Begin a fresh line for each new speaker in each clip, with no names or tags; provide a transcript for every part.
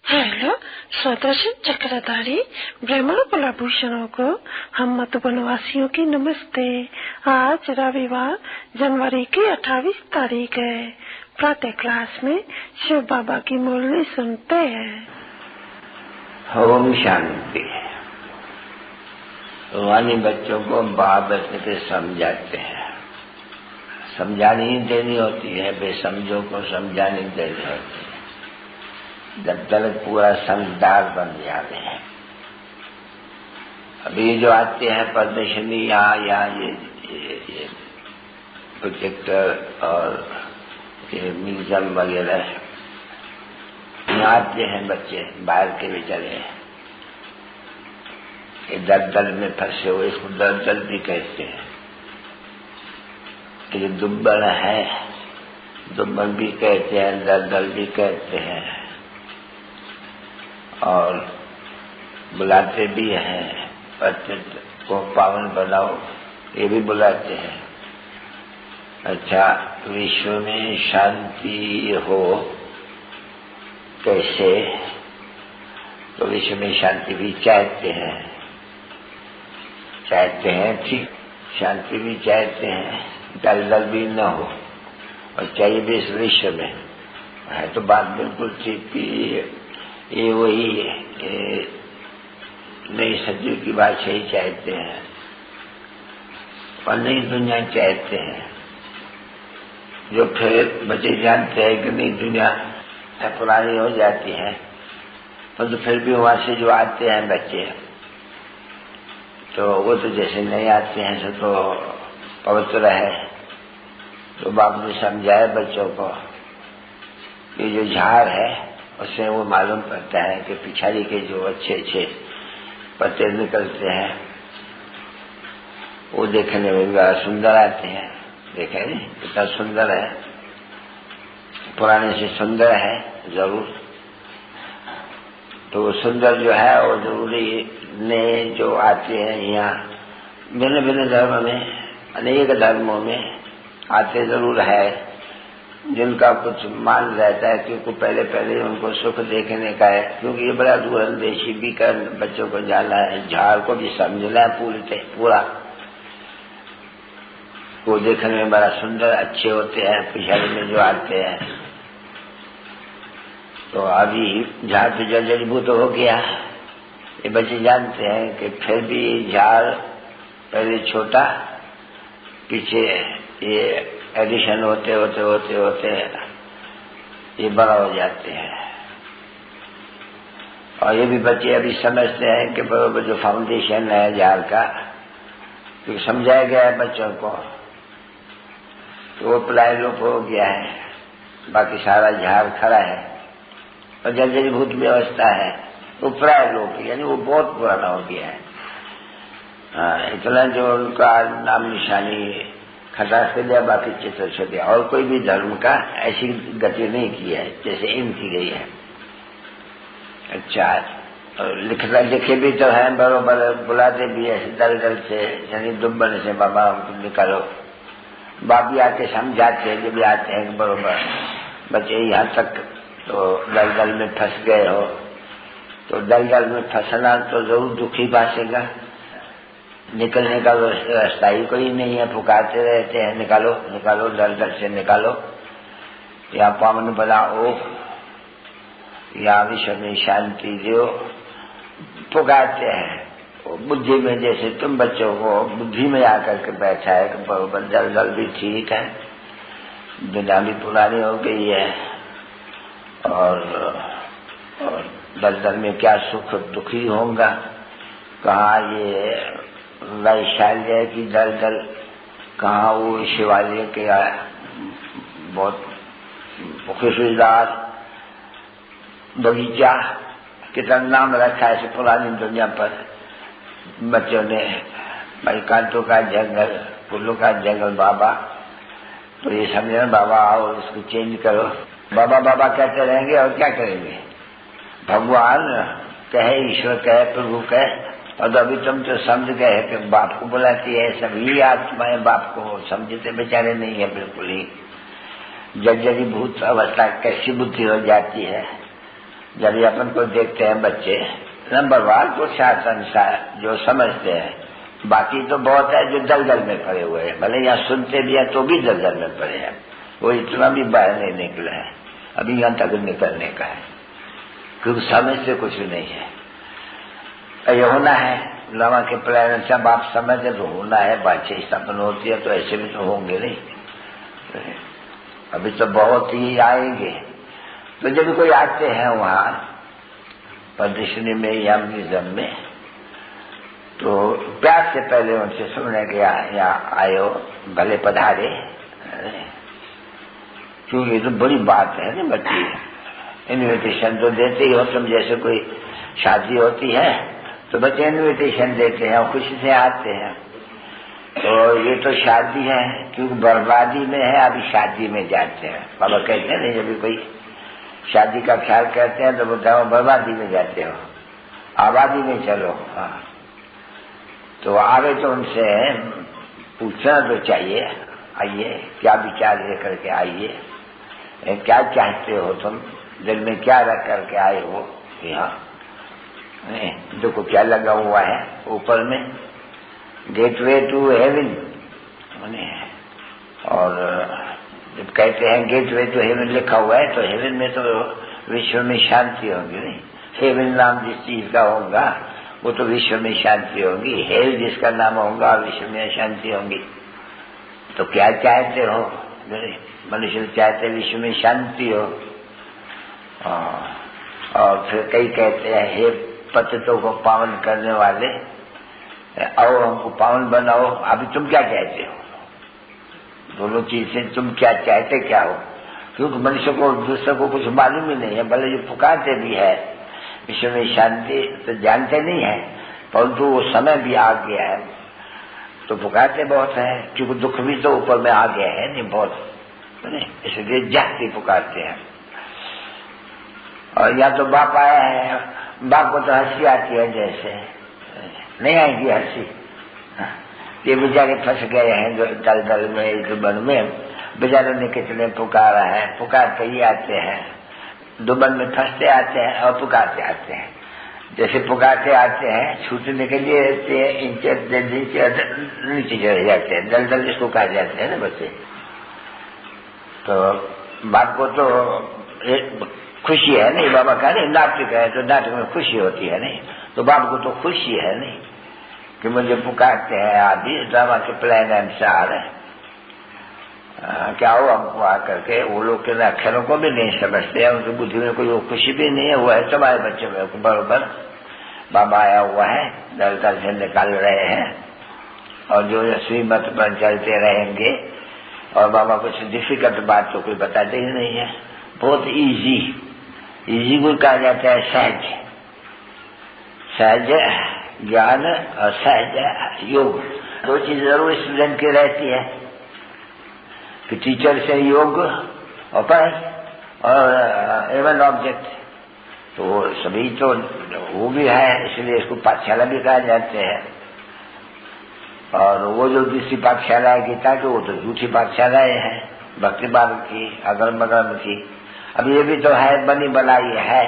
Hello स्वदर्शन चक्रधारी ब्राह्मण कुलभूषणों को हम मधुबन वासियों की नमस्ते। आज रविवार जनवरी की 28 तारीख है। प्रातः क्लास में शिव बाबा की मुरली सुनते हैं।
ओम शांति। रूहानी बच्चों को बाप से समझाते हैं, समझानी देनी होती है, बेसमझों को समझानी देनी होती है जब तक पूरा समझदार बन जाते हैं। अभी जो आते हैं परमिशनी या ये प्रोजेक्टर और ये म्यूजियम वगैरह, यहाँ आते हैं बच्चे बाहर के बेचारे, ये दलदल में फंसे हुए, इसको दलदल भी कहते हैं। कि दुब्बन है, दुब्बन भी कहते हैं, दलदल भी कहते हैं, और बुलाते भी हैं। पतित को पावन बनाओ, ये भी बुलाते हैं। अच्छा, विश्व में शांति हो कैसे? तो विश्व में शांति भी चाहते हैं ठीक, शांति भी चाहते हैं, दलदल भी न हो, और चाहिए भी इस विश्व में है। तो बात बिल्कुल ठीक, ये वही नई सदी की बात ही चाहते हैं और नई दुनिया चाहते हैं। जो फिर बच्चे जानते हैं कि नई दुनिया पुरानी हो जाती है, तो फिर भी वहां से जो आते हैं बच्चे, तो वो तो जैसे नहीं आते हैं तो पवित्र है। तो बाप ने समझाया बच्चों को कि जो झाड़ है उससे वो मालूम पड़ता है कि पिछाड़ी के जो अच्छे अच्छे पत्ते निकलते हैं वो देखने में बड़ा सुंदर आते हैं। देखे नहीं कितना सुंदर है, पुराने से सुंदर है जरूर। तो वो सुंदर जो है वो जरूरी नए जो आते हैं यहाँ भिन्न भिन्न धर्म में, अनेक धर्मों में आते जरूर है, जिनका कुछ मान रहता है क्योंकि पहले उनको सुख देखने का है। क्योंकि ये बड़ा दूरंदेशी भी कर बच्चों को जाना है, झाड़ को भी समझना है पूरा। वो देखने में बड़ा सुंदर अच्छे होते हैं पिछाड़ी में जो आते हैं। तो अभी झाड़ तो जर्जरीभूत हो गया, ये बच्चे जानते हैं कि फिर भी झाड़ पहले छोटा, पीछे ये एडिशन होते ये बड़ा हो जाते हैं। और ये भी बच्चे अभी समझते हैं कि बराबर जो फाउंडेशन है झाड़ का, क्योंकि समझाया गया है बच्चों को, तो वो प्राय लोप हो गया है, बाकी सारा झाड़ खड़ा है और जर्जरीभूत व्यवस्था है, वो प्राय लोप, यानी वो बहुत पुराना हो गया है। इतना जो उनका नाम निशानी खटा से दिया, बाकी चित्र से दिया, और कोई भी धर्म का ऐसी गति नहीं की है जैसे इनकी गई है। अच्छा, और लिखे भी तो है बरोबर, बुलाते भी है दलदल से, यानी दुब्बन से बाबा हमको निकालो। बाप भी आके समझाते हैं, जब भी आते हैं बरोबर बच्चे यहाँ तक तो दलदल में फंस गए हो, तो दलदल में फंसना तो जरूर दुखी भासेगा, निकलने का रास्ता ही कोई नहीं है। पुकारते रहते हैं निकालो निकालो, दलदल से निकालो, या पावन बनाओ, या विश्व में शांति दो, पुकारते हैं। बुद्धि में जैसे तुम बच्चों को बुद्धि में आकर के बैठा है कि बराबर दलदल भी ठीक है, दुनिया भी पुरानी हो गई है, और दलदल में क्या सुख दुखी होगा। कहाँ ये वैशाल्य की दलदल, कहाँ वो शिवालय के बहुत खुशबूदार बगीचा, कितना नाम रखा है पुरानी दुनिया पर बच्चों ने, मणिकांतों का जंगल, फूलों का जंगल बाबा। तो ये समझे ना, बाबा आओ इसको चेंज करो, बाबा बाबा कहते रहेंगे और क्या करेंगे। भगवान कहे, ईश्वर कहे, प्रभु कहे, और अभी तुम तो समझ गए कि बाप को बुलाती है, सभी आत्माएं बाप को समझते बेचारे नहीं है बिल्कुल ही। जर्जरीभूत अवस्था कैसी बुद्धि हो जाती है, जब अपन को देखते हैं बच्चे, नंबर 1 पुरुषार्थन जो समझते हैं, बाकी तो बहुत है जो दलदल में पड़े हुए हैं, भले यहाँ सुनते भी हैं तो भी दलदल में पड़े हैं, वो इतना भी बाहर नहीं निकला है, अभी यहाँ तक निकलने का है, क्योंकि समझ से कुछ नहीं है। ये होना है लवा के प्लान से, अब आप समझे तो होना है, बातचीत स्थापन होती है तो ऐसे भी तो होंगे नहीं, अभी तो बहुत ही आएंगे। तो जब कोई आते हैं वहाँ प्रदर्शनी में या म्यूजियम में, तो प्यार से पहले उनसे सुनने के यहाँ आयो, भले पधारे, क्योंकि ये तो बड़ी बात है ना बच्ची, इन्विटेशन तो देते ही हो तुम, जैसे कोई शादी होती है तो बच्चे इन्विटेशन देते हैं और खुशी से आते हैं। तो ये तो शादी है, क्योंकि बर्बादी में है, अभी शादी में जाते हैं। बाबा कहते हैं नहीं, जब कोई शादी का ख्याल करते हैं तो बोलते हैं बर्बादी में जाते हो, आबादी में चलो। हाँ, तो आगे तो उनसे पूछना तो चाहिए, आइए क्या विचार लेकर के आइए, क्या चाहते हो तुम, दिल में क्या रख करके आए हो यहाँ, देखो क्या लगा हुआ है ऊपर में, गेटवे टू हेवन। और जब कहते हैं गेटवे टू हेवन लिखा हुआ है, तो हेवन में तो विश्व में शांति होगी नहीं, हेवन नाम जिस चीज का होगा वो तो विश्व में शांति होगी, हेल जिसका नाम होगा विश्व में शांति होगी। तो क्या चाहते हो, मनुष्य चाहते विश्व में शांति हो। और फिर कई कहते हैं हे पतितों को पावन करने वाले, आओ हमको पावन बनाओ। अभी तुम क्या चाहते हो, दोनों चीज से तुम क्या चाहते क्या हो, क्योंकि मनुष्य को दूसरे को कुछ मालूम ही नहीं है, भले जो पुकारते भी है विश्व में शांति तो जानते नहीं है, परंतु वो समय भी आ गया है तो पुकारते बहुत है, क्योंकि दुख भी तो ऊपर में आ गया है नहीं बहुत, इसलिए जाति पुकारते हैं। और या तो बाप आया है, बाप को तो हंसी आती है, जैसे नहीं आएगी हंसी, ये बेचारे फंस गए हैं जो दलदल में, इस दुबन में, बेचारों ने कितने पुकारा है, पुकारते ही आते हैं, दुबन में फंसते आते हैं और पुकारते आते हैं। जैसे पुकारते आते हैं छूटने के लिए इंचे नीचे चले जाते हैं, दलदल इसको कहा जाते हैं ना बच्चे। तो बाप को तो खुशी है नहीं, बाबा कहा नहीं नाटक है तो नाटक में खुशी होती है नहीं, तो बाप को तो खुशी है नहीं कि मुझे पुकारते हैं आदि ड्रामा के प्लान अनुसार क्या हो हमको आकर के। वो लोग के अक्षरों को भी नहीं समझते हैं, उनकी बुद्धि में कोई वो खुशी भी नहीं है, वो है तुम्हारे बच्चे में बराबर बाबा आया हुआ है, दलदल से निकाल रहे हैं और जो श्रीमत पर चलते रहेंगे। और बाबा कुछ डिफिकल्ट बात तो कोई बताते ही नहीं है, बहुत इजी को कहा जाता है सहज, सहज ज्ञान और सहज योग, दो चीज जरूर स्टूडेंट की रहती है कि टीचर से योग और पढ़ाई और एवन ऑब्जेक्ट, तो सभी तो वो भी है, इसलिए इसको पाठशाला भी कहा जाते हैं। और वो जो दूसरी पाठशाला है गीता की, वो तो झूठी पाठशालाएं हैं भक्ति मार्ग की, अगल बगल की। अब ये भी तो है बनी बनाई है,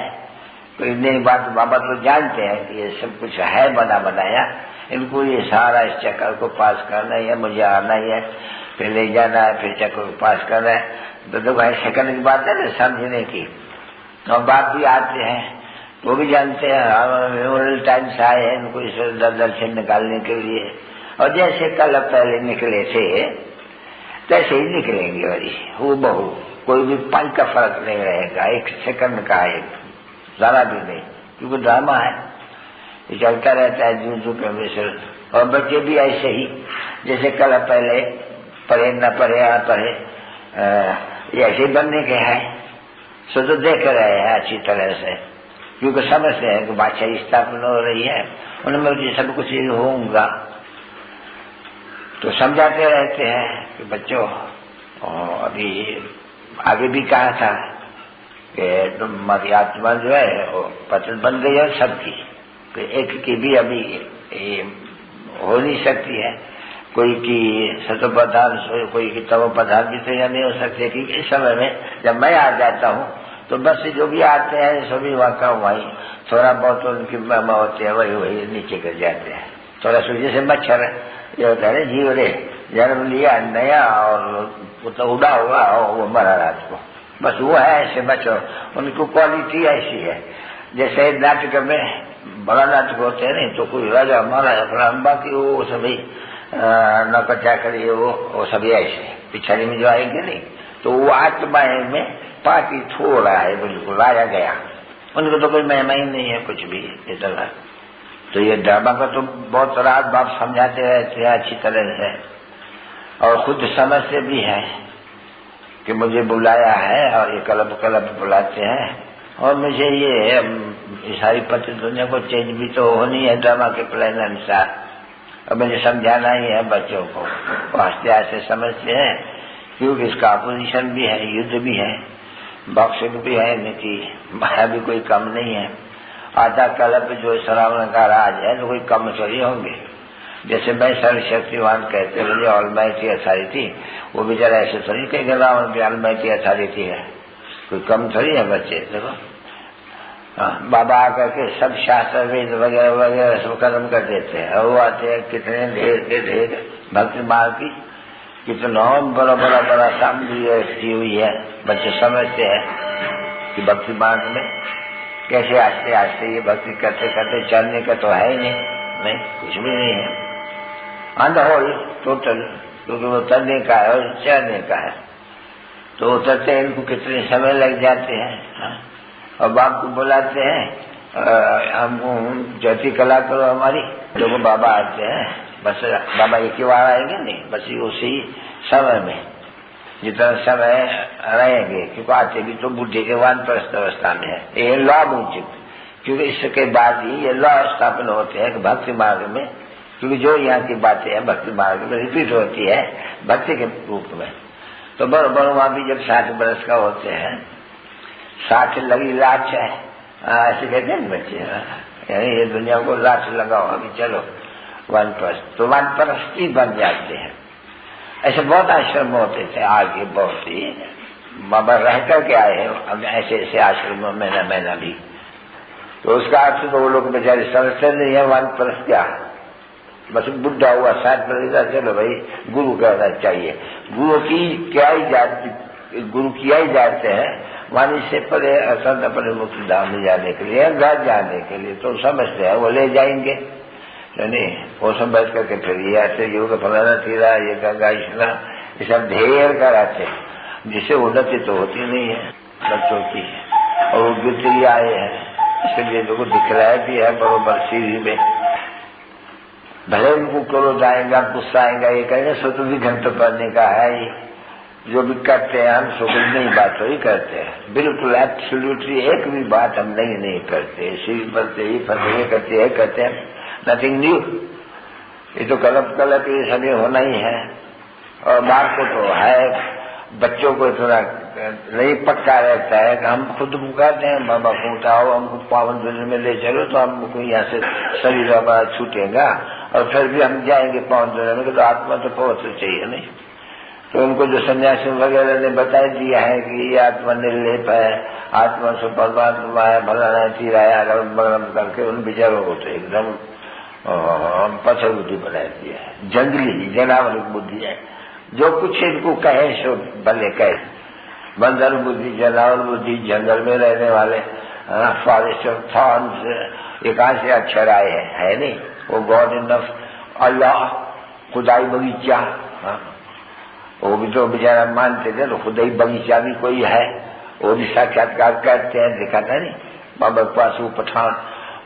कोई नई बात बाबा तो जानते हैं कि ये सब कुछ है बना बनाया, इनको ये सारा इस चक्कर को पास करना है, मुझे आना ही है, फिर ले जाना है, फिर चक्कर को पास करना है। तो देखो भाई सेकंड की बात है ना समझने की। और बाप भी आते हैं वो भी जानते हैं मेमोरियल टाइम्स आए हैं इनको इस दलदल से निकालने के लिए, और जैसे कल पहले निकले थे तैसे ही निकलेंगे वही वो बहु, कोई भी पल का फर्क नहीं रहेगा, एक सेकंड का है, जरा भी नहीं, क्योंकि ड्रामा है, ये चलता रहता है जू के मिश्र। और बच्चे भी ऐसे ही, जैसे कल पहले पढ़े न पढ़े या पढ़े ये ऐसे बनने के हैं, सो तो देख रहे हैं अच्छी तरह से, क्योंकि समझते हैं कि बादशाही स्थापना हो रही है, उनमें मुझे सब कुछ होगा, तो समझाते रहते हैं कि बच्चों अभी आगे भी कहा था कि तुम्हारी आत्मा जो है वो पतन बन गई है सबकी, तो एक की भी अभी हो नहीं सकती है, कोई की सतोपधान कोई की तवोपधान भी तो यह नहीं हो सकते कि इस समय में जब मैं आ जाता हूँ तो बस जो भी आते हैं सभी वहाँ वही थोड़ा बहुत उनकी महिमा होती है, वही नीचे गिर जाते हैं। थोड़ा सा जैसे मच्छर ये होता है ना, जीव रे जन्म लिया नया और वो तो उड़ा हुआ और वो मरा रात को, बस वो है ऐसे बच्चों। उनको क्वालिटी ऐसी है, जैसे नाटक में बड़ा नाटक होते हैं नहीं तो कोई राजा महाराजा फला, बाकी वो सभी नौकर चाकरी वो सभी ऐसे पिछड़ी में जो आएंगे नहीं, तो वो आत्माएं में पार्टी थोड़ा है, बिल्कुल लाया गया। उनको तो कोई महिमा ही नहीं है कुछ भी इतना। तो ये ड्रामा का तो बहुत रात बाप समझाते रहते हैं अच्छी तरह से, और खुद समझते भी है कि मुझे बुलाया है और ये कलब बुलाते हैं, और मुझे ये सारी पति दुनिया को चेंज भी तो होनी है ड्रामा के प्लान अनुसार, और मुझे समझाना ही है बच्चों को। वो हंसते हंसते समझते हैं, क्योंकि इसका अपोजिशन भी है, युद्ध भी है, बॉक्सिंग भी है, इनकी माया भी कोई कम नहीं है। आधा कल्प जो श्रावण का राज है तो कोई कम थोड़ी होंगे। जैसे मैं सर्वशक्तिवान कहते रहे ऑलमाइटी अथॉरिटी, वो बेचारा ऐसे थोड़ी कहेंगे रावण की ऑलमाइटी अथॉरिटी है, कोई कम थोड़ी है बच्चे। देखो बाबा आकर के सब शास्त्र वेद वगैरह वगैरह सब खत्म कर देते हैं, और वो आते हैं कितने ढेर के ढेर भक्ति मार्ग की, कितना बड़ा सामग्री रखी हुई है। बच्चे समझते हैं कि भक्ति मार्ग में कैसे आस्ते आस्ते ये भक्ति करते करते चलने का तो है ही नहीं, कुछ भी नहीं है, ऑन द होल टोटल, क्योंकि वो उतरने का है और चढ़ने का है। तो उतरते इनको कितने समय लग जाते हैं, और बाप को बुलाते हैं, हम ज्योति कला करो हमारी, जो बाबा आते हैं, बस बाबा एक ही बार आएंगे नहीं, बस उसी समय में जितना समय रहेंगे, क्योंकि आते भी तो बुद्धि के वानप्रस्थ अवस्था में है, ये लॉ उचित, क्योंकि इसके बाद ही ये लॉ स्थापन होते हैं भक्ति मार्ग में, क्योंकि जो यहाँ की बातें हैं भक्ति मार्ग में रिपीट होती है भक्ति के रूप में। तो बराबर वहां भी जब 60 बरस का होते हैं, 60 लगी लाच है, ऐसे कहते हैं बच्चे, यानी ये दुनिया को लाच लगाओ अभी चलो वानप्रस्थ, तो वानप्रस्थ ही बन जाते हैं। ऐसे बहुत आश्रम होते थे आगे, बहुत ही बाबा रह करके आए हैं अब ऐसे ऐसे आश्रमों में महीना भी। तो उसका अर्थ तो वो लोग बेचारे समझते नहीं है वानप्रस्थ क्या, बस बुढ़ा हुआ 60 बरस, चलो भाई गुरु कहना चाहिए, गुरु किया ही जाते हैं वाणी से परे असंत अपने मुक्ति धाम में जाने के लिए, घर जाने के लिए, तो समझते हैं वो ले जाएंगे नहीं, वो सब बैठ करके फिर ये ऐसे योग फलाना तीरा ये गंगा स्ना ये सब ढेर कराते हैं, जिससे उन्नति तो होती नहीं है बच्चों की, और वो गिरती आए हैं, इसलिए लोगों को दिख रहा भी है बरोबर सीढ़ी में। भले उनको क्रोध आएगा गुस्सा आएगा, ये कहेंगे स्वतः भी घंटे पढ़ने का है, जो भी करते हैं हम सुकुल नहीं बात ही करते हैं, बिल्कुल एब्सोल्युटली एक भी बात हम नहीं करते, सीढ़ी पढ़ते ही करते हैं, नथिंग न्यू। ये तो कलप ये सभी होना ही है, और बाप को तो है, बच्चों को थोड़ा नहीं पक्का रहता है कि हम खुद कहते हैं बाबा को उठाओ हमको पावन दुनिया में ले चलो, तो हमको यहाँ से शरीर हमारा छूटेगा, और फिर भी हम जाएंगे पावन दुनिया में, तो आत्मा तो पवित्र चाहिए नहीं। तो उनको जो सन्यासी वगैरह ने बता दिया है कि ये आत्मा निर्लेप है, आत्मा से परमात्मा है, भला नहीं तीराया अगरम बगरम करके उन विचारों को तो एकदम पत्थर बुद्धि बना दिया है, जंगली जनावर बुद्धि है, जो कुछ इनको कहे सो भले कहे, बंदर बुद्धि जनावर बुद्धि, जंगल में रहने वाले फॉरेस्ट ऑफ थॉर्न्स, ये कहां से अक्षर आए है नहीं, वो गॉड इनफ अल्लाह खुदाई बगीचा, वो भी तो बेचारा मानते थे, तो खुदाई बगीचा भी कोई है, वो भी साक्षात्कार करते हैं, दिखाता नहीं। बाबा के पास वो पठान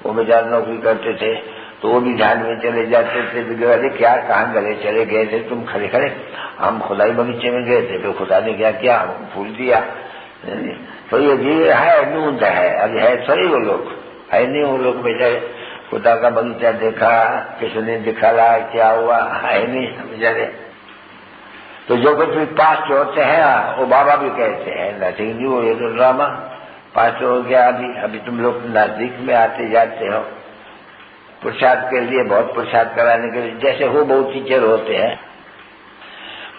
वो बेचारा नौकरी करते थे, तो वो भी ध्यान में चले जाते थे, तो अरे क्या कहाँ गले चले गए थे तुम खड़े खड़े, हम खुदाई बगीचे में गए थे, तो खुदा ने क्या किया हमको फूल दिया। तो ये भी है न्यूनता है, अभी है थोड़ी वो लोग है नहीं, वो लोग बेचारे खुदा का बगीचा देखा, किसने दिखाला क्या हुआ है नहीं बेचारे। तो जो कुछ भी पास्ट होते हैं वो बाबा भी कहते हैं नथिंग न्यू, ये तो ड्रामा पास्ट हो गया। अभी तुम लोग नजदीक में आते जाते हो पुरुषार्थ के लिए, बहुत पुरुषार्थ कराने के लिए, जैसे हो बहुत टीचर होते हैं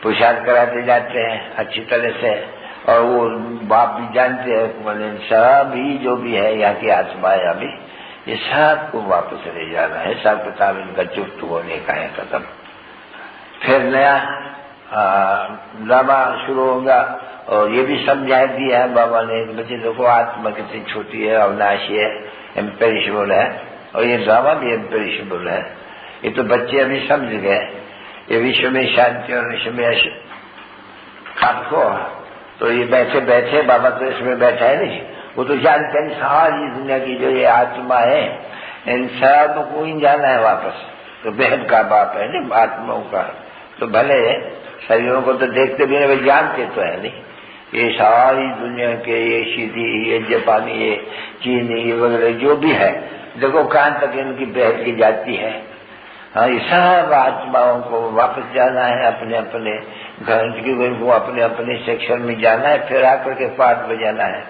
पुरुषार्थ कराते जाते हैं अच्छी तरह से, और वो बाप भी जानते हैं, मैंने सभी जो भी है यहाँ की आत्माएं अभी ये सब को वापस ले जाना है, सब किताब इनका चुप्त होने का है खत्म। फिर नया ड्रामा शुरू होगा। और ये भी समझा दिया है बाबा ने, बच्चे देखो आत्मा कितनी छोटी है, अविनाशी है, इम्पेरिशेबल है, और ये ड्रामा भी इम्पेरिशेबल है। ये तो बच्चे अभी समझ गए। ये विश्व में शांति और विश्व में आपको, तो ये बैठे बैठे बाबा तो इसमें बैठा है नहीं, वो तो जानते हैं सारी दुनिया की जो ये आत्मा है इन सब को ही जाना है वापस। तो बेहद का बाप है नहीं आत्माओं का, तो भले शरीरों को तो देखते भी नहीं, जानते तो है नहीं। ये सारी दुनिया के ये सीधी, ये जापानी, ये चीनी, ये वगैरह जो भी है, देखो कहाँ तक इनकी बेहद की जाती है। हाँ, ये सब आत्माओं को वापस जाना है अपने अपने घर को, अपने अपने सेक्शन में जाना है, फिर आकर के पाठ बजाना है।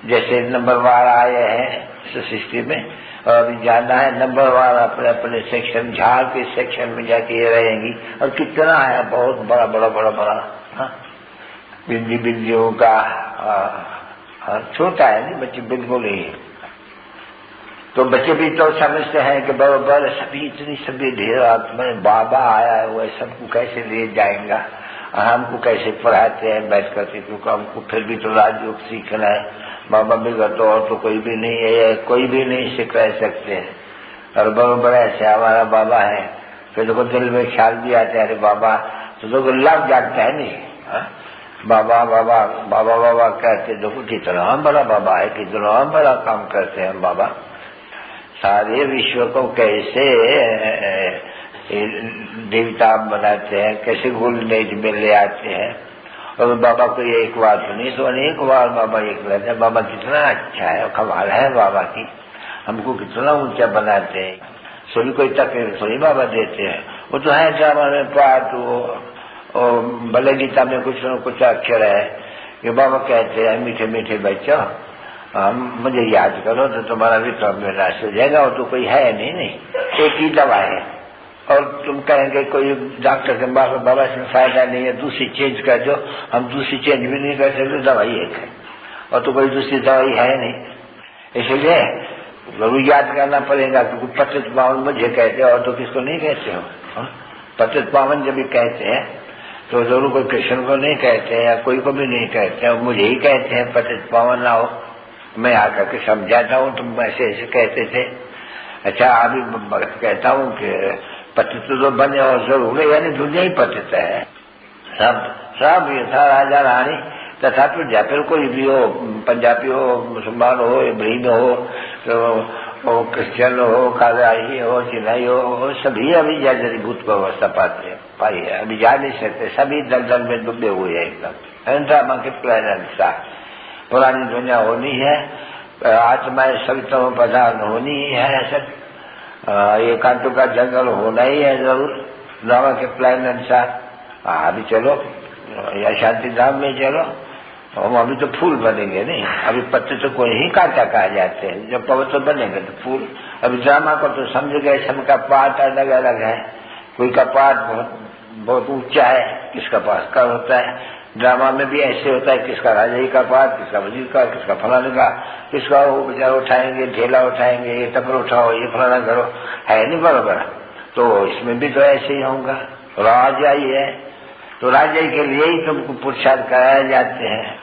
जैसे नंबरवार आए हैं सृष्टि में, और अभी जाना है नंबरवार अपने अपने सेक्शन, झाड़ के सेक्शन में जाके ये रहेंगी। और कितना है, बहुत बड़ा बड़ा बड़ा बड़ा, हाँ, बिंदी बिंदियों का, छोटा है नहीं बच्चे बिल्कुल ही। तो बच्चे भी तो समझते हैं कि बराबर सभी इतनी सभी ढेर आत्माएं, बाबा आया है, वो सबको कैसे ले जाएगा, हमको कैसे पढ़ाते हैं बैठ करके, क्योंकि हमको फिर भी तो राजयोग सीखना है। बाबा बिगड़ तो और तो कोई भी नहीं है, कोई भी नहीं सिख रह सकते हैं। और बराबर ऐसे हमारा बाबा है, फिर देखो दिल में ख्याल भी आते हैं, अरे बाबा, तो देखो लग जाता है नहीं, बाबा बाबा बाबा बाबा कहते, देखो कितना बड़ा बाबा है, कितना बड़ा काम करते हैं बाबा, सारे विश्व को कैसे देवता बनाते हैं, कैसे गोल्डन में ले आते हैं। और बाबा को ये एक बार सुनी तो अनेक बार बाबा एक लेते हैं, बाबा कितना अच्छा है, कमाल है बाबा की, हमको कितना ऊंचा बनाते हैं, सभी कोई तकलीफ थोड़ी बाबा देते हैं। वो तो है ड्रामा में पाठ, वो भले गीता में कुछ न कुछ अक्षर है कि बाबा कहते हैं मीठे मीठे बच्चों, मुझे याद करो तो तुम्हारा विक्रम में नाश हो जाएगा। और तो कोई है नहीं, एक ही दवा है। और तुम कहेंगे कोई डॉक्टर के बाबा इसमें फायदा नहीं है, दूसरी चेंज कर दो, हम दूसरी चेंज भी नहीं कर सकते, दवाई एक है, और तो कोई दूसरी दवाई है नहीं। इसलिए जरूर याद करना पड़ेगा, क्योंकि पतित पावन मुझे कहते हैं, और तो किसको नहीं कहते हो। पतित पावन जब भी कहते हैं तो जरूर कोई कृष्ण को नहीं कहते हैं, या कोई को भी नहीं कहते हैं, मुझे ही कहते हैं पतित पावन ना हो। मैं आकर के समझाता हूँ, तुम ऐसे ऐसे कहते थे। अच्छा, अभी भगत कहता हूँ कि पतित तो बने और जरूर है, यानी दुनिया ही पतित है, सब यथा राजा रानी तथा प्रजा, फिर कोई भी हो, पंजाबी हो, मुसलमान हो, इब्राहिम हो, क्रिश्चियन हो, काजाई हो, चिन्हाई हो, सभी अभी जर्जरीभूत व्यवस्था पाई है, अभी जा नहीं सकते, सभी दलदल में डूबे हुए हैं एकदम। ड्रामा के प्लान अनुसार पुरानी दुनिया होनी है, आत्माएं सवितम पदार्थ होनी है, सब ये कांटों का जंगल होना ही है जरूर ड्रामा के प्लान अनुसार। अभी चलो या शांति धाम में चलो, हम अभी तो फूल बनेंगे नहीं, अभी पत्ते तो कोई ही कांटा कहा जाते हैं, जब पवित्र बनेंगे तो फूल। अभी ड्रामा को तो समझ गए, सबका पाठ अलग अलग है, कोई का पाठ बहुत ऊंचा है, किसका पाठ कम होता है। ड्रामा में भी ऐसे होता है, किसका राजा जी का पाठ, किसका वजीर का, किसका फलाने का, किसका वो बेचारा उठाएंगे, ढेला उठाएंगे, ये टपर उठाओ, ये फलाना करो, है नहीं बराबर। तो इसमें भी तो ऐसे ही होगा, राजा ही है, तो राजा के लिए ही तुमको पुरुषार्थ कराए जाते हैं,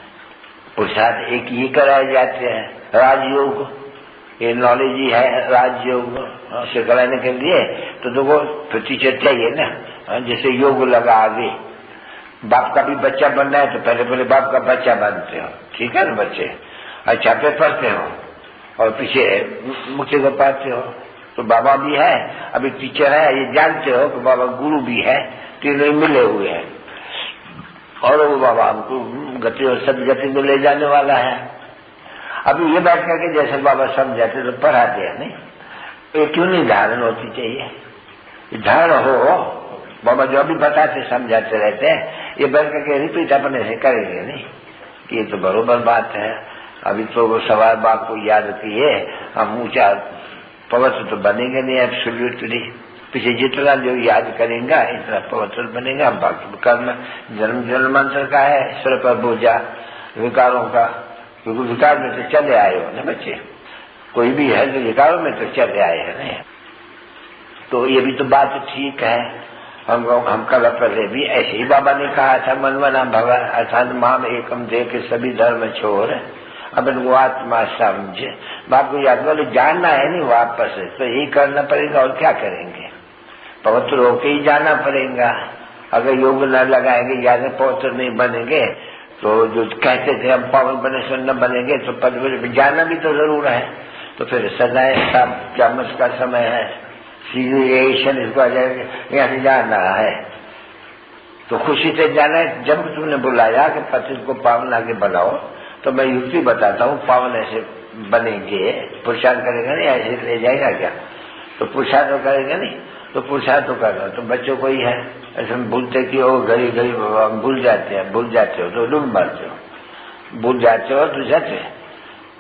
पुरुषार्थ एक ही कराए जाते हैं। राजयोग ये नॉलेज ही है, राजयोग से कराने के लिए तो देखो फिर टीचर चाहिए ना, जैसे योग लगा आगे, बाप का भी बच्चा बनना है तो पहले पहले बाप का बच्चा बनते हो, ठीक है ना बच्चे, अच्छा पे पढ़ते हो और पीछे मुक्ति को पाते हो। तो बाबा भी है, अभी टीचर है, ये जानते हो कि बाबा गुरु भी है, तीनों मिले हुए हैं, और वो बाबा हमको गति और सदगति में ले जाने वाला है। अभी ये बात करके जैसे बाबा समझाते तो पढ़ाते हैं नहीं, ये क्यों नहीं धारण होती चाहिए, धारण हो, बाबा जो अभी बताते समझाते रहते हैं, ये बैठ करके रिपीट अपने से करेंगे नहीं, ये तो बरोबर बात है। अभी तो वो सवाल बाप को याद किए, हम ऊंचा पवित्र तो बनेंगे नहीं एब्सोल्यूटली, पीछे जितना जो याद करेंगे इतना पवित्र बनेगा, बाकी कर्म जन्म जन्मांतर का है, ईश्वर पर बोझा विकारों का, क्योंकि विकार में तो चले आए हो ना बच्चे, कोई भी है तो विकारों में तो चले आए हैं नहीं। तो ये भी तो बात ठीक है। हम कल पहले भी ऐसे ही बाबा ने कहा था, मनमना भव अर्थात माम एकम दे के सभी धर्म छोड़ अब इनको आत्मा समझे। बाप को याद बोले जानना है नहीं वापस, तो यही करना पड़ेगा और क्या करेंगे, पवित्र होके ही जाना पड़ेगा। अगर योग न लगाएंगे, याद पवित्र नहीं बनेंगे, तो जो कहते थे हम पावन बने सो न बनेंगे, तो पद जाना भी तो जरूर है। तो फिर सदाए सब चमच का समय है, सीरिएशन इसको आ जाएगा, यहाँ से जाना है तो खुशी से जाना है। जब तुमने बुलाया कि पति को पावन आगे बनाओ, तो मैं युक्ति बताता हूँ, पावन ऐसे बनेंगे, पुरुषार्थ करेगा नहीं, ऐसे ले जाएगा क्या, तो पुरुषार्थ तो करेगा नहीं, तो पुरुषार्थ तो करना। तो बच्चों को ही है ऐसे भूलते कि वो गरीब भूल जाते हो तो डूब मरते हो, भूल जाते हो तो जाते।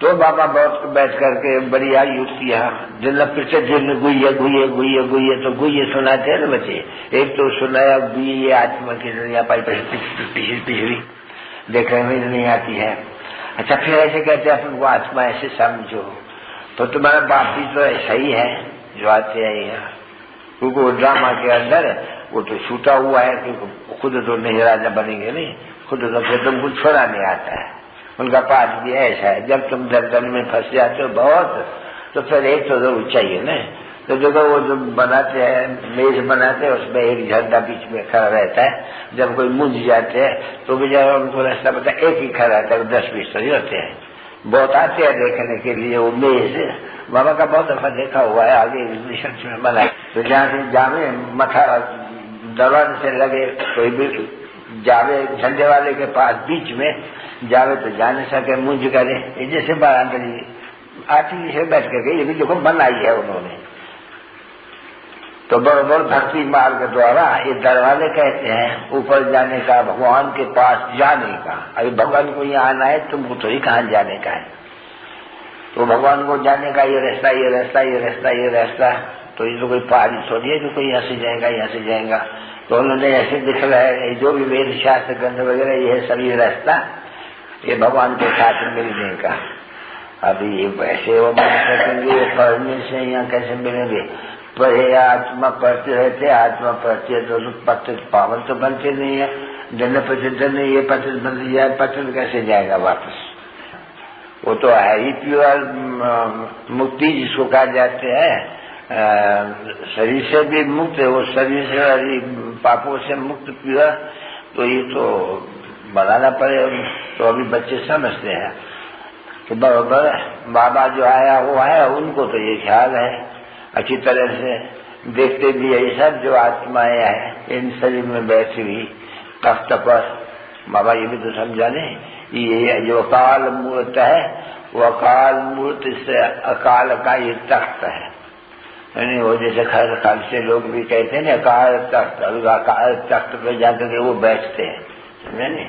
तो बाबा बहुत बैठ करके बढ़िया युक्तियां दिन पीछे दिन गुइये गुइये गुइये गुइये, तो गुइये सुनाते हैं ना बच्चे। एक तो सुनाया गुइये आत्मा की दुनिया पाई पिछड़ी देखने में नहीं आती है। अच्छा फिर ऐसे कहते हैं अपन को आत्मा ऐसे समझो, तो तुम्हारा बाप भी तो ऐसा ही है जो आते हैं यहाँ, क्योंकि वो ड्रामा के अंदर वो तो छूटा हुआ है कि खुद तो नहीं राजा बनेंगे नहीं, खुद तो फिर तुमको छोड़ा नहीं आता है। उनका पाठ भी ऐसा है, जब तुम दलदल में फंस जाते हो बहुत, तो फिर एक तो जरूर चाहिए ना। तो देखो वो जो बनाते हैं, मेज बनाते हैं, उसमें एक झंडा बीच में खड़ा रहता है। जब कोई मुंझ जाते हैं तो बेचारा उनको रास्ता बता, एक ही खड़ा रहता है, 10-20 तो होते हैं, बहुत आते हैं देखने के लिए वो मेज। बाबा का बहुत दफा देखा हुआ है, आगे रिसर्च में बना। तो जहाँ से जावे मथा दरवाजे से लगे, कोई भी जावे झंडे वाले के पास बीच में जावे तो जा नहीं सके, मुंझ करे। जैसे बारांदरी आती से बैठ करके ये भी देखो बनाई है उन्होंने। तो बराबर भक्ति मार्ग द्वारा ये दरवाजे कहते हैं ऊपर जाने का, भगवान के पास जाने का। अभी भगवान को यहाँ आना है, तुमको तो ही कहाँ जाने का है, तो भगवान को जाने का ये रास्ता ये रास्ता ये रास्ता ये रास्ता। तो ये तो कोई पहाड़ी थोड़ी है जो कोई यहाँ से जाएगा यहाँ से जाएगा। तो उन्होंने ऐसे दिख रहा है, जो भी वेद शास्त्र ग्रंथ वगैरह ये सभी रास्ता ये भगवान के साथ मिलने का। अभी ये वैसे वो मिल सकेंगे, पढ़ने से यहाँ कैसे मिलेंगे, पढ़े आत्मा पढ़ते रहते, आत्मा पढ़ते तो पतित पावन तो बनते नहीं है। जन पतित नहीं, ये पतित बन जाए, पतित कैसे जाएगा वापस। वो तो है ही प्योर मुक्ति जिसको कहा जाते हैं, शरीर से भी मुक्त है वो, शरीर से पापों से मुक्त प्योर। तो ये तो बनाना पड़े। तो अभी बच्चे समझते हैं कि बराबर बाबा जो आया वो आया, उनको तो ये ख्याल है अच्छी तरह से देखते भी है सब जो आत्माएं हैं इन शरीर में बैठी हुई तख्त पर। बाबा ये भी तो समझाने, ये जो अकाल मूर्त है वो अकाल मूर्त से अकाल का ये तख्त है। यानी वो जैसे खैर खाल से लोग भी कहते हैं ना अकाल तख्त, अकाल तख्त पे जाकर के वो बैठते हैं, समझे नहीं।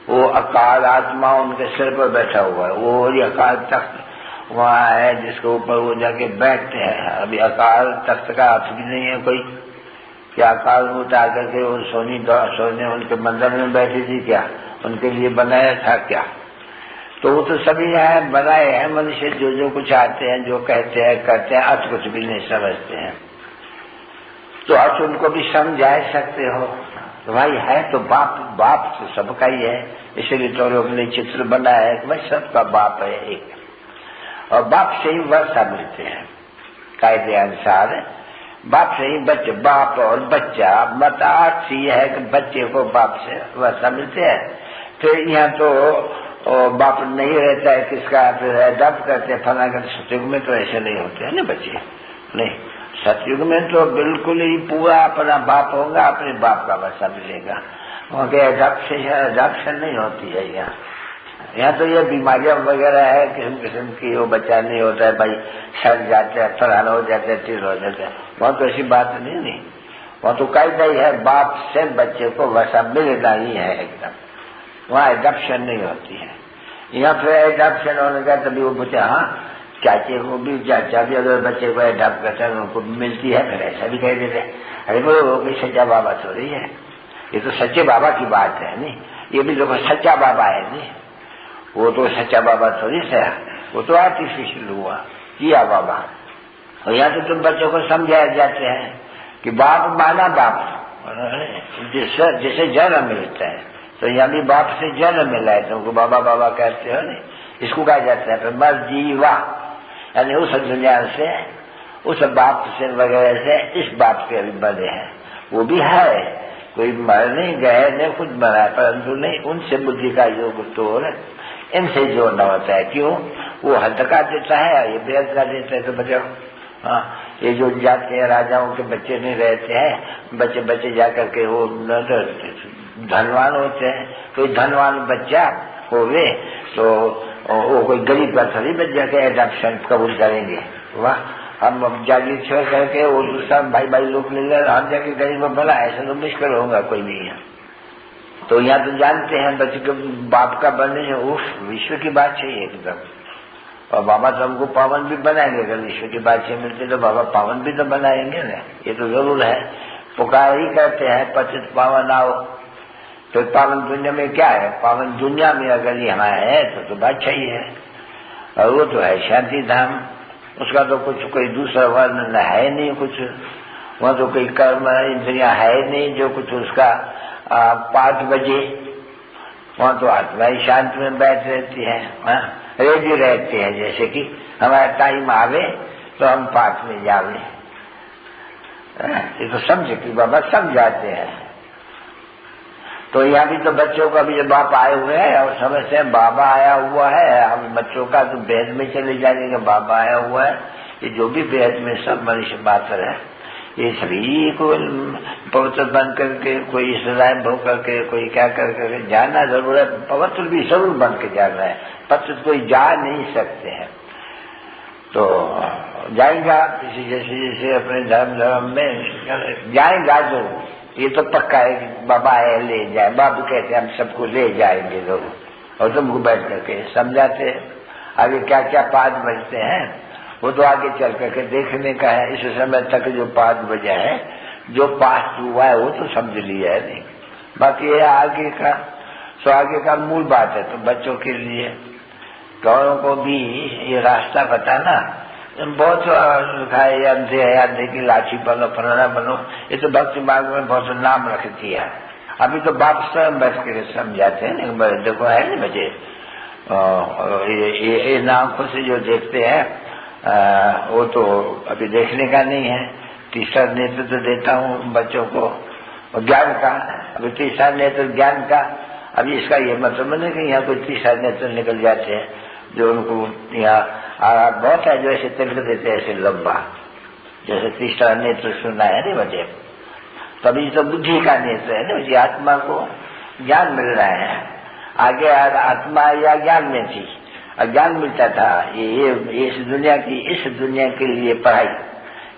वो अकाल आत्मा उनके सिर पर बैठा हुआ है, वो अकाल तख्त वहाँ है जिसके ऊपर वो जाके बैठते हैं। अभी अकाल तख्त का अर्थ भी नहीं है कोई, क्या अकाल मूर्त आकर के वो सोने उनके मंदिर में बैठी थी क्या, उनके लिए बनाया था क्या। तो वो तो सभी यहाँ बनाए हैं मनुष्य, जो कुछ आते हैं, जो कहते हैं करते हैं, अर्थ कुछ भी नहीं समझते हैं। तो अर्थ उनको भी समझा सकते हो। तो भाई है तो बाप तो सबका ही है, इसलिए तो लोग ने चित्र बनाया है कि भाई सबका बाप है एक, और बाप से ही वर्षा मिलते हैं कायदे अनुसार। बाप से ही बच्चे, बाप और बच्चा मत अर्थ ये है कि बच्चे को बाप से वर्षा मिलते हैं। फिर यहाँ तो बाप नहीं रहता है, किसका डब करते हैं फला करते। सतयुग में तो ऐसे नहीं होते हैं ना बच्चे, नहीं। सतयुग में तो बिल्कुल ही पूरा अपना बाप होगा, अपने बाप का वर्षा मिलेगा। वहाँ के एडॉप्शन नहीं होती है यहाँ तो ये बीमारियां वगैरह है किस्म किस्म की, वो बच्चा नहीं होता है भाई, सड़ जाते हैं, फलाना हो जाते हैं, तीर हो जाते हैं। वहाँ तो ऐसी बात नहीं। वहाँ तो कायदा ही है बाप से बच्चे को वर्षा मिलना ही है एकदम, वहाँ एडॉप्शन नहीं होती है। यहाँ फिर एडॉप्शन होने का तभी वो बच्चा, हाँ चाचे को भी, चाचा भी अगर बच्चे को एडॉप्ट करते हैं उनको मिलती है, फिर ऐसा भी कह देते हैं अरे बोलो वो कोई सच्चा बाबा थोड़ी है, ये तो सच्चे बाबा की बात है नहीं, ये भी देखो सच्चा बाबा है नहीं। वो तो सच्चा बाबा थोड़ी सा, वो तो आर्टिफिशियल हुआ, किया बाबा। और यहाँ तो तुम बच्चों को समझाए जाते हैं कि बाप माना बाप, जिसे जन्म मिलता है, तो यहाँ भी बाप से जन्म मिला है, तुमको बाबा बाबा कहते हो नहीं, इसको कहा जाता है बस जीवा, यानी उस दुनिया से, उस बाप से वगैरह से इस बाप के अभी बने हैं। वो भी है, कोई मर नहीं गए, नहीं खुद मरा है, परंतु नहीं उनसे बुद्धि का योग तोड़ इनसे जोड़ना होता है। क्यों? वो हद का देता है, ये बेहद का देता है। तो बच्चों, हाँ, ये जो जाते हैं राजाओं के बच्चे नहीं रहते हैं, बच्चे बच्चे जाकर के वो धनवान होते हैं। कोई धनवान बच्चा होवे तो वो कोई गरीब का थोड़ी बच्चा के एडॉप्शन कबूल करेंगे। वाह, हम जागीर छोड़ करके वो दूसरा भाई भाई लोग ले ले, हम जाके गरीब में भला, ऐसा तो मुश्किल होगा कोई भी। तो यहाँ तो जानते हैं बच्चे के बाप का बनने, उफ, विश्व की बात है एकदम। और बाबा तो हमको पावन भी बनाएंगे, अगर विश्व की बात से मिलते तो बाबा पावन भी तो बनाएंगे ना, ये तो जरूर है। पुकार ही करते हैं पतित पावन आओ, तो पावन दुनिया में क्या है? पावन दुनिया में अगर यहाँ है तो बात सही है। और वो तो है शांति धाम, उसका तो कुछ कोई दूसरा वर्णन है नहीं, कुछ वहाँ तो कोई कर्म इंद्रिया है नहीं जो कुछ उसका 5 बजे वहाँ तो आत्मा ही शांत में बैठ रहती है, रेडी रहते हैं, जैसे कि हमारा टाइम आवे तो हम पाठ में जावे। ये तो समझे कि बाबा समझाते हैं। तो यहाँ भी तो बच्चों का भी बाप आए हुए हैं और समझते हैं बाबा आया हुआ है। हम बच्चों का तो भेद में चले जाने का बाबा आया हुआ है। ये जो भी भेद में सब मनुष्य मात्र है, ये सभी को पवित्र बन करके, कोई सदाएं भोग करके, कोई क्या करके जाना जरूर है। पवित्र भी जरूर बन के जाना है, पवित्र कोई जा नहीं सकते हैं। तो जाएगा किसी जैसे जैसे अपने धर्म में जाएगा जरूर, ये तो पक्का है कि बाबा आए ले जाए। बाबू कहते हैं हम सबको ले जाएंगे जरूर, और तुमको बैठ करके समझाते आगे क्या क्या 5 बजते हैं, वो तो आगे चल करके देखने का है। इस समय तक जो 5 बजे है, जो पास हुआ है वो तो समझ लिया है नहीं, बाकी ये आगे का, सो आगे का मूल बात है। तो बच्चों के लिए गौरों को भी ये रास्ता बताना, बहुत लिखा है, अंधे की लाठी बनो, फलाना बनो, ये तो भक्ति मार्ग में बहुत नाम रख दिया। अभी तो बाप स्वयं बैठ के समझाते हैं, देखो है ना बच्चे, ये आंखों से जो देखते हैं वो तो अभी देखने का नहीं है। तीसरा नेत्र तो देता हूँ बच्चों को ज्ञान का, अभी तीसरा नेत्र ज्ञान का। अभी इसका ये मतलब नहीं कि यहाँ कोई तीसरा नेत्र निकल जाते हैं, जो उनको यहाँ बहुत है जो ऐसे तिलक देते हैं ऐसे लंबा, जैसे तीसरा नेत्र सुनना है नहीं बच्चे। तभी तो बुद्धि का नेत्र है ना बच्चे, आत्मा को ज्ञान मिल रहा है। आगे आत्मा या ज्ञान में थी, अज्ञान मिलता था। ये इस दुनिया के लिए पढ़ाई,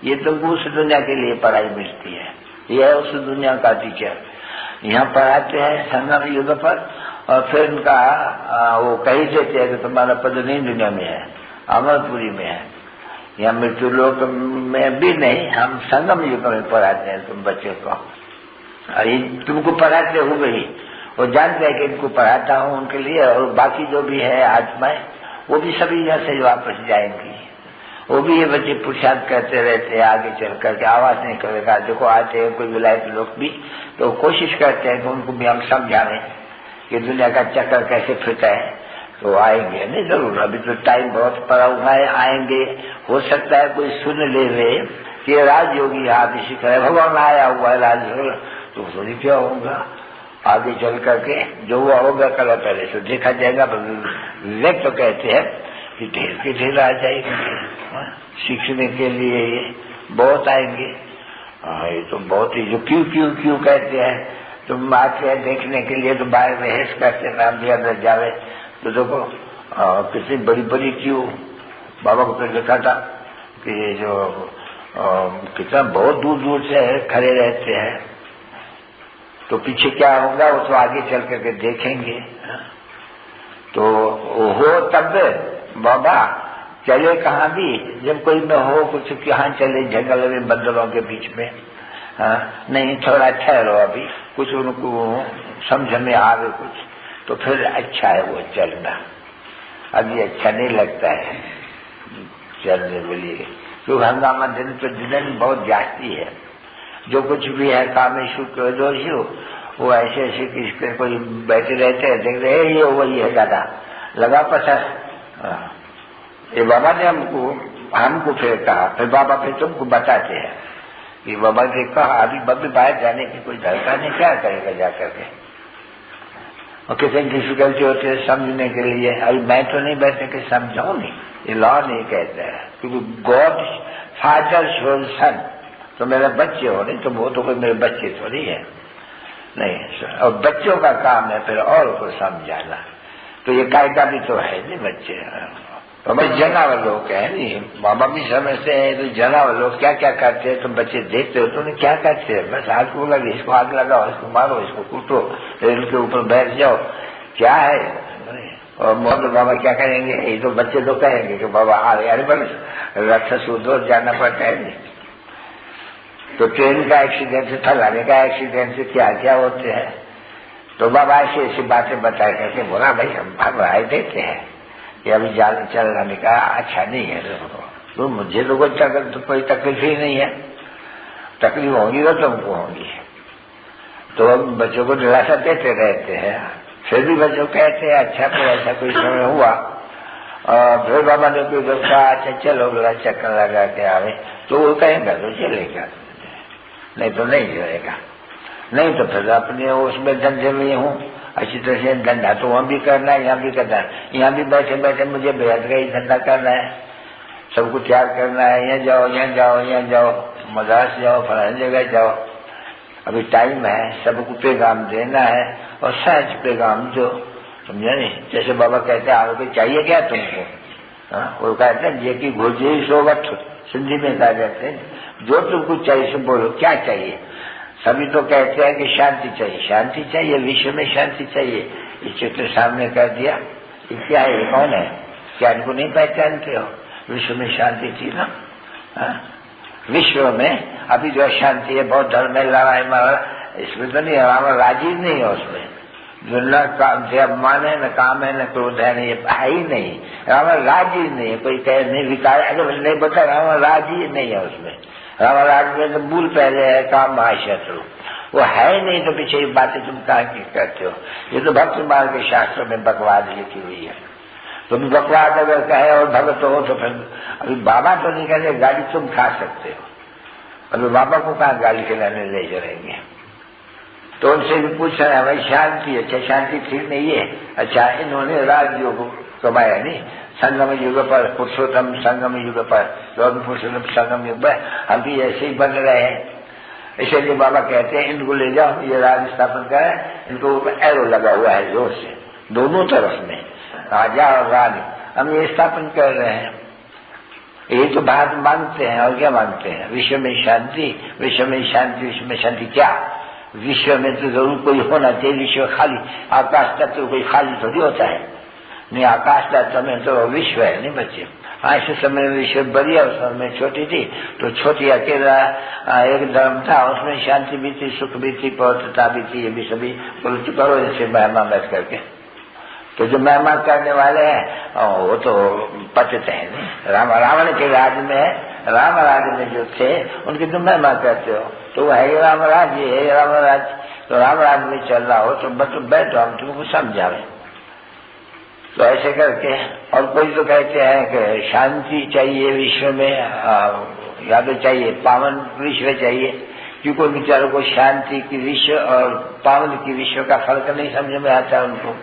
ये तुमको उस दुनिया के लिए पढ़ाई मिलती है। ये है उस दुनिया का टीचर, यहाँ पढ़ाते हैं संगम युग पर, और फिर उनका वो कही देते हैं कि तुम्हारा पद नहीं दुनिया में है, अमरपुरी में है। यहाँ मृत्यु लोक में भी नहीं, हम संगम युग में पढ़ाते हैं तुम बच्चों को। तुमको पढ़ाते हो गई, वो जानते हैं कि इनको पढ़ाता हूँ उनके लिए, और बाकी जो भी है आत्माएं वो भी सभी यहाँ से वापस जाएंगी। वो भी ये बच्चे पुरुषार्थ करते रहते हैं, आगे चल करके आवाज नहीं करेगा। देखो आते हैं कोई विलायत लोग भी, तो कोशिश करते हैं कि उनको भी हम समझाएं कि दुनिया का चक्कर कैसे फिरता है। तो आएंगे नहीं जरूर, अभी तो टाइम बहुत पड़ा हुआ है, आएंगे। हो सकता है कोई सुन ले रहे कि राजयोगी हाथ इसी तरह भगवान आया हुआ है राजयोग, तो थोड़ी क्या होगा आगे चल करके जो हुआ होगा कल पहले से देखा जाएगा। विवेक तो कहते हैं कि ढेर के ढेर आ जाएंगे सीखने के लिए, ये बहुत आएंगे। ये तो बहुत ही जो क्यों कहते हैं, तुम आते हैं देखने के लिए तो बाहर बहस करते नाम भी अंदर जावे, तो देखो कितनी बड़ी बड़ी क्यों। बाबा को तो देखा था कि ये जो कितना बहुत दूर दूर से खड़े रहते हैं, तो पीछे क्या होगा वो तो आगे चल करके देखेंगे। तो हो तब बाबा चले कहाँ भी, जब कोई में हो कुछ कहाँ चले जंगल में बंदरों के बीच में, नहीं थोड़ा ठहरो अभी, कुछ उनको समझ में आवे कुछ, तो फिर अच्छा है वो चलना। अभी अच्छा नहीं लगता है चलने के लिए, क्योंकि हंगामा दिन पे दिन बहुत जाती है। जो कुछ भी है कामेशु क्रोधोषु वो ऐसे ऐसे किसके कोई बैठे रहते हैं, देख रहे ये वही है दादा लगा पसर। ये बाबा ने हमको फिर कहा, फिर बाबा फिर तुमको बताते हैं कि बाबा ने कहा अभी बब्बी बाहर जाने की कोई दरकार नहीं, क्या करेगा जाकर के। और कितनी डिफिकल्टी होती है समझने के लिए। अभी मैं तो नहीं बैठने के समझाऊं नहीं, ये लॉ नहीं कहता है, क्योंकि गॉड फादर शोज सन, तो मेरे बच्चे हो नहीं तो वो तो कोई मेरे बच्चे थोड़ी है नहीं। और बच्चों का काम है फिर और को समझाना, तो ये कायदा भी तो है नहीं बच्चे। तो भाई जनावर लोग है नहीं, बाबा भी समझते हैं तो जनावर लोग क्या क्या करते हैं, तुम बच्चे देखते हो तो उन्हें क्या करते हैं, बस आग को लगे, इसको आग लगाओ, इसको मारो, इसको कूटो, रेल के ऊपर बैठ जाओ, क्या है। और मोहन बाबा क्या करेंगे, ये तो बच्चे तो कहेंगे कि बाबा आ रहे, अरे बस राक्षस उधर जाना पड़ता है नहीं। तो ट्रेन का एक्सीडेंट से, फलाने का एक्सीडेंट से क्या क्या होते हैं। तो बाबा ऐसी ऐसी बातें बता करके बोला भाई हम राय देते हैं कि अभी चलने का अच्छा नहीं है, तो मुझे तो कोई तकलीफ ही नहीं है, तकलीफ होगी तो तुमको होगी। तो हम बच्चों को दिलासा देते रहते हैं, फिर भी बच्चों कहते हैं अच्छा तो ऐसा कोई समय हुआ। और फिर बाबा ने कोई कहा अच्छा चलो बड़ा चक्कर लगा के आवे, तो वो कहेगा तो चलेगा, नहीं तो नहीं चलेगा। नहीं तो फिर अपने उसमें धंधे में हूँ, अच्छी तरह से धंधा तो वहां भी करना है, यहाँ भी करना है। यहाँ भी बैठे बैठे मुझे बेहद का ही धंधा करना है, सबको त्याग करना है, यहाँ जाओ यहाँ जाओ यहाँ जाओ, मद्रास जाओ, फलानी जगह जाओ। अभी टाइम है, सबको पैगाम देना है, और सच पैगाम जो समझा नहीं। जैसे बाबा कहते हैं आगे चाहिए क्या तुमको, वो कहते हैं ये की घोजे सोवत, सिंधी में कहा जाते हैं जो तुमको चाहिए सो बोलो, क्या चाहिए। सभी तो कहते हैं कि शांति चाहिए, शांति चाहिए, विश्व में शांति चाहिए। इस चित्र सामने कर दिया, ये क्या है, ये कौन है, क्या इनको नहीं पहचानते हो। विश्व में शांति थी ना, विश्व में अभी जो शांति है बहुत धर्म में लड़ाई मारा, इसमें तो नहीं, हमारा राजी नहीं है उसमें। जो न अभिमान है, न काम है, न क्रोध है, ये है ही नहीं, हमारा राजी नहीं है। कोई कहे नहीं विकार, अगर नहीं बता हमारा राजी नहीं है उसमें। हमारा राज में तो मूल पहले है काम महाशत्रु, वो है ही नहीं, तो पीछे ये बातें तुम कहाँ की करते हो। ये तो भक्ति मार्ग के शास्त्रों में बकवाद लिखी हुई है। तुम बकवाद अगर कहे और भगत हो तो फिर अभी बाबा तो नहीं कहते गाड़ी तुम खा सकते हो, अभी बाबा को कहाँ गाड़ी खिलाने ले जाएंगे। तो उनसे भी पूछ रहे हैं भाई शांति, अच्छा शांति ठीक नहीं है, अच्छा इन्होंने राजयोग कमाया नहीं, संगम युग पर पुरुषोत्तम संगम युग पर, पुरुषोत्तम संगम युग पर हम भी ऐसे ही बन रहे हैं। इसलिए बाबा कहते हैं इनको ले जाओ, ये राज स्थापन करें, इनको ऊपर एरो लगा हुआ है जोर से, दोनों तरफ में राजा और रानी, हम ये स्थापन कर रहे हैं। ये तो बात मांगते हैं, और क्या मांगते हैं, विश्व में शांति, विश्व में शांति, विश्व में शांति। क्या विश्व में तो जरूर कोई होना चाहिए, विश्व खाली, आकाश तत्व कोई खाली थोड़ी होता है, नहीं आकाश तत्व में तो विश्व है नहीं बच्चे। आज से समय में विश्व बड़ी है, उस समय छोटी थी, तो छोटी अकेला एक धर्म था, उसमें शांति भी थी, सुख भी थी, पवित्रता भी थी, ये भी सभी बोलते करो जैसे महिमा बैठ करके। तो जो महिमा करने वाले हैं वो तो पतित है नहीं, रावण के राज्य में है, राम राज्य में जो थे उनकी तुम महिमा करते हो, तो वो है राम राज्य, है राम राज्य। तो राम राज्य में चल रहा हो तो बस बैठो, हम तुमको समझावे। तो ऐसे करके, और कोई तो कहते हैं कि शांति चाहिए विश्व में, या तो चाहिए पावन विश्व चाहिए, क्योंकि बेचारों को शांति की विश्व और पावन की विश्व का फर्क नहीं समझ में आता उनको।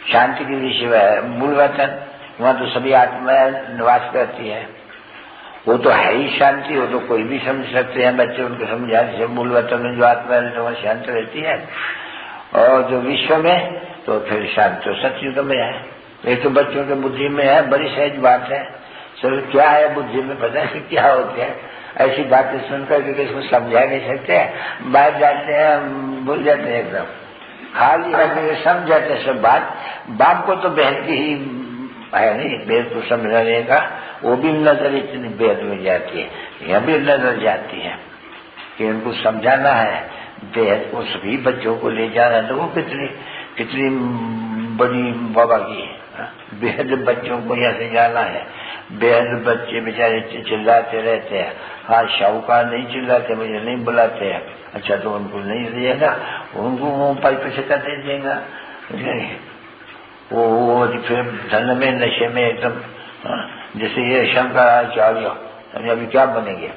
शांति की विश्व है मूल वतन, वहां तो सभी आत्माएं निवास करती है, वो तो है ही शांति, वो तो कोई भी समझ सकते हैं बच्चे, उनको समझाने से मूल वतन में जो आत्मा है वहां शांत रहती है। और जो विश्व में तो फिर शांत तो सतयुग में है। ये तो बच्चों के बुद्धि में है, बड़ी सहज बात है। सर क्या है बुद्धि में, पता है क्या होते हैं, ऐसी बातें सुनकर के किसको समझा नहीं सकते, बाहर जाते हैं भूल जाते हैं एकदम, खाली रखने समझाते सब बात। बाप को तो बेहती ही है नहीं, बेहद को समझाने का, वो भी नजर इतनी बेहद में जाती है, यह भी नजर जाती है कि उनको समझाना है बेहद को, सभी बच्चों को ले जाना है, तो वो कितनी कितनी बड़ी बाबा की बेहद बच्चों को यहाँ से जाना है, बेहद बच्चे बेचारे चिल्लाते रहते हैं। हाँ, शाहूकार नहीं चिल्लाते, मुझे नहीं बुलाते हैं। अच्छा, तो उनको नहीं दिएगा, उनको वो पैसे का दे देगा। वो फिर धन में नशे में एकदम, जैसे ये शंकराचार्य अभी क्या बनेंगे,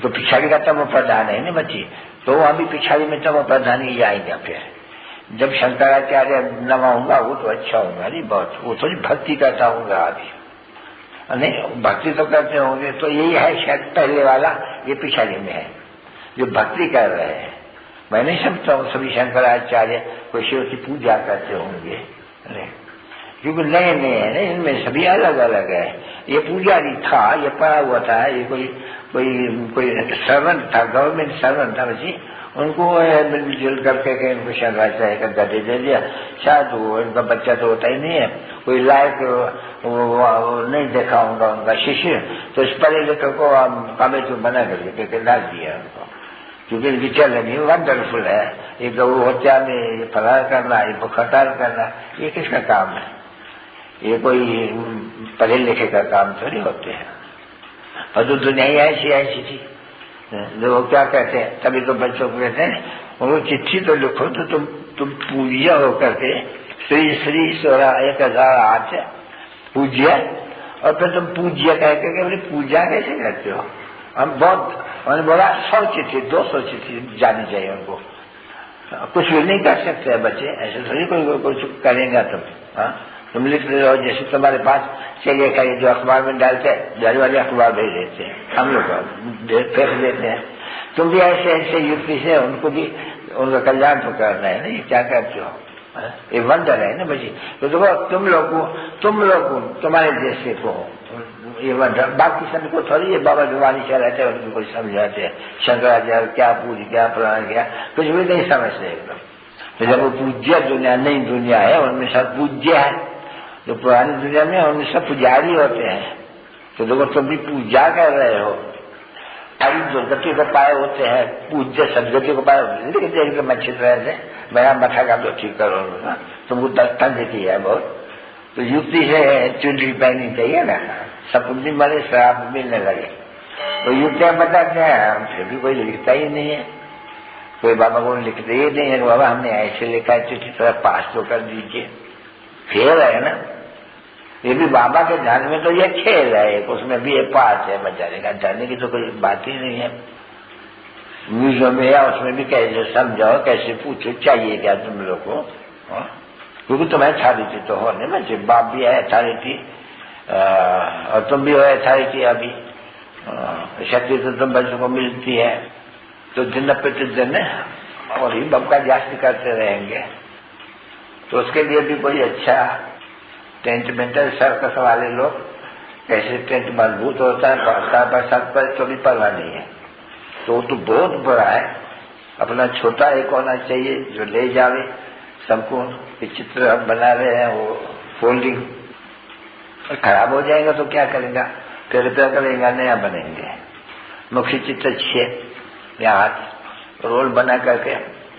तो पिछाड़ी का तमो प्रधान है ना बच्ची, तो अभी पिछाड़ी में तमो प्रधान ही आएंगे। फिर जब शंकराचार्य नवा होगा वो तो अच्छा होगा, नहीं बहुत, वो थोड़ी भक्ति करता होगा अभी, नहीं भक्ति तो करते होंगे। तो यही है शायद पहले वाला, ये पिछाड़ी में है जो भक्ति कर रहे हैं। मैं नहीं समझता हूँ सभी शंकराचार्य कोई शिव की पूजा करते होंगे, क्योंकि नए नए है ना, इनमें सभी अलग अलग है। ये पुजारी था, ये पढ़ा हुआ था, ये कोई सर्वेंट था, गवर्नमेंट सर्वेंट था, बच्ची उनको मिलजुल करके इनको शंकराचार्य का गद्दे दे दिया। शायद वो इनका बच्चा तो होता ही नहीं है, कोई लायक नहीं देखा होगा उनका शिष्य, तो इस पढ़े लिखे को कामे तो बना करके डाल दिया उनको, क्योंकि इनकी चलनी वंडरफुल है। ये गौ हत्या में ये फरार करना, ये बुखटार करना, ये किसका काम है? ये कोई पढ़े लिखे का काम थोड़ी होते हैं। और तो दुनिया ही ऐसी थी, लोग क्या कहते हैं, तभी तो बच्चों को कहते हैं वो चिट्ठी तो लिखो तो तुम पूज्य हो करके श्री श्री 1008 पूज्य, और फिर तुम पूज्य कहते बोले पूजा कैसे करते हो? हम बहुत, उन्होंने बोला 100 चिट्ठी 200 चिट्ठी जानी चाहिए उनको। कुछ भी नहीं कर सकते बच्चे, ऐसे थोड़ी कोई कुछ करेगा तुम। तुम लिख रहे हो, जैसे तुम्हारे पास चलिए का जो अखबार में डालते हैं, घर वाले अखबार भेज देते हैं, हम लोग फेंक देते हैं। तुम भी ऐसे ऐसे युक्ति से उनको भी उनका कल्याण तो करना है, नहीं क्या करते हो? ये वंडर है ना बच्ची। तो देखो तुम लोग तुम्हारे जैसे को ये वंडर, बाकी सभी को थोड़ी ये बाबा जुबानी चलाते हैं, उनको कुछ समझाते हैं शंकराचार्य क्या पूरी क्या पुराण क्या, कुछ भी नहीं समझते एकदम। तो जब वो पूज्य दुनिया नई दुनिया है, उनमें सब पूज्य है, जो पुरानी दुनिया में उनमें सब पुजारी होते हैं। तो देखो तुम भी पूजा कर रहे हो, अभी दुर्गति को पाए होते हैं, पूज्य सदगति को पाए होते हैं, लेकिन देख मैं अच्छी तरह से मेरा मथा का तो ठीक करो, तुमको दर्शन देती है बहुत, तो युक्ति से चुनरी पहननी चाहिए ना, सपुनी मरे शराब मिलने लगे, तो युक्तियां बताते हैं, फिर भी कोई लिखता ही नहीं है, कोई बाबा को लिखते ही नहीं है, बाबा हमने ऐसे लिखा है, चिट्ठी थोड़ा पास तो कर दीजिए। खेल है ना, ये भी बाबा के ध्यान में तो ये खेल है, उसमें भी एक पास है, बचाने का जाने की तो कोई बात ही नहीं है। म्यूजियम में या उसमें भी कैसे समझाओ, कैसे पूछो, चाहिए क्या तुम लोग को, क्योंकि तुम्हें अथॉरिटी तो हो नहीं बच्चे, बाप भी है अथॉरिटी और तुम भी हो अथॉरिटी, अभी शक्ति तो तुम बच्चों को मिलती है, तो दिन प्रतिदिन और ही बाप का जास्त करते रहेंगे। तो उसके लिए भी कोई अच्छा टेंट मेंटल सर्कस वाले लोग, कैसे टेंट मजबूत होता है, बरसात पर तो भी परवाह नहीं है, तो बहुत बड़ा है। अपना छोटा एक होना चाहिए जो ले जावे सबको। चित्र हम बना रहे हैं वो फोल्डिंग खराब हो जाएगा तो क्या करेगा, फिर रिपेयर करेगा, नया बनेंगे। मुख्य चित्र 6 या 8 रोल बना करके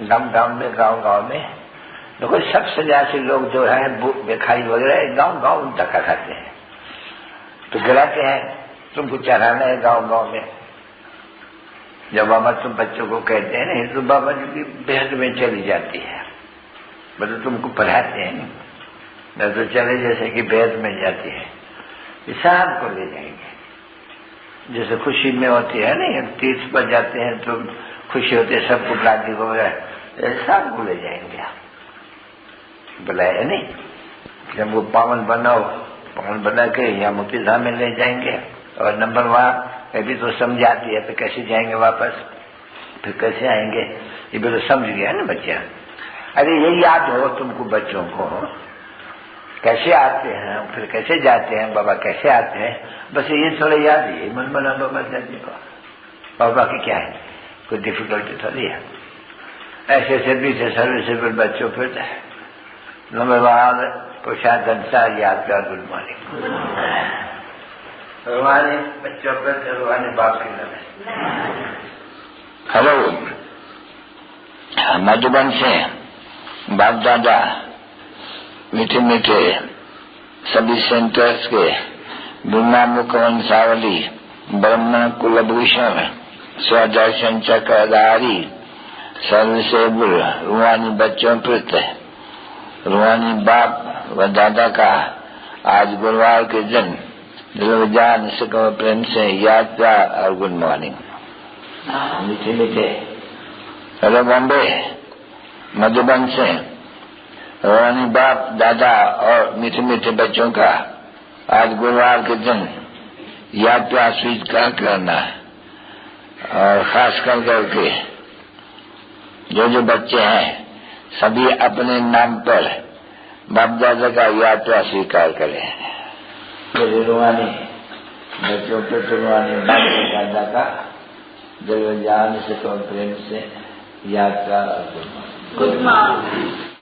गांव में देखो सब सन्यासी लोग जो है भिखारी वगैरह गांव धक्का खाते हैं, तो गिराते हैं, तुमको चढ़ाना है गांव में। जब बाबा तुम बच्चों को कहते हैं नहीं तो बाबा जी की बेहद में चली जाती है, मतलब तुमको पढ़ाते हैं नहीं तो चले जैसे कि बेहद में जाती है। हिसाब को ले जाएंगे, जैसे खुशी में होती है नहीं, तीर्थ पर जाते हैं तो खुशी होती है, सबको गादी को हिसाब को ले जाएंगे। बुलाया नहीं, जब वो पावन बना के यहाँ मुक्ति धाम में ले जाएंगे, और नंबर वहाँ अभी तो समझाती है तो कैसे जाएंगे वापस, फिर कैसे आएंगे, ये भी तो समझ गया ना बच्चा। अरे यही याद हो तुमको बच्चों को, कैसे आते हैं फिर कैसे जाते हैं, बाबा कैसे आते हैं, बस ये थोड़ा याद है, मन बना बाबा जाने को। बाबा की क्या है, कोई डिफिकल्टी थोड़ी है। ऐसे से भी सर्विसेबल बच्चों फिर नंबर प्रसाद अंसार याद कर, गुड मॉर्निंग। भगवान बच्चों पर भगवान बाप के नाम। हेलो, मधुबन से बाप दादा मीठे मीठे सभी सेंटर्स के बिरनामुख वंशावली ब्रह्मण कुलभूषण स्वदर्शन चक्रधारी सर्वसेवुर रूहानी बच्चों प्रति रूहानी बाप व दादा का आज गुरुवार के दिन दिलजान सुखम प्रेम से याद प्यार और गुड मॉर्निंग। मीठे मीठे हेलो बॉम्बे मधुबन से रूहानी बाप दादा और मीठे मीठे बच्चों का आज गुरुवार के दिन याद प्यार स्वीकार करना और खास कर करके जो बच्चे हैं सभी अपने नाम पर बाप दादा का याद प्यार स्वीकार करें। रूहानी बच्चों पे रूहानी बाप दादा का दिल जान से प्रेम से याद प्यार और गुड मॉर्निंग।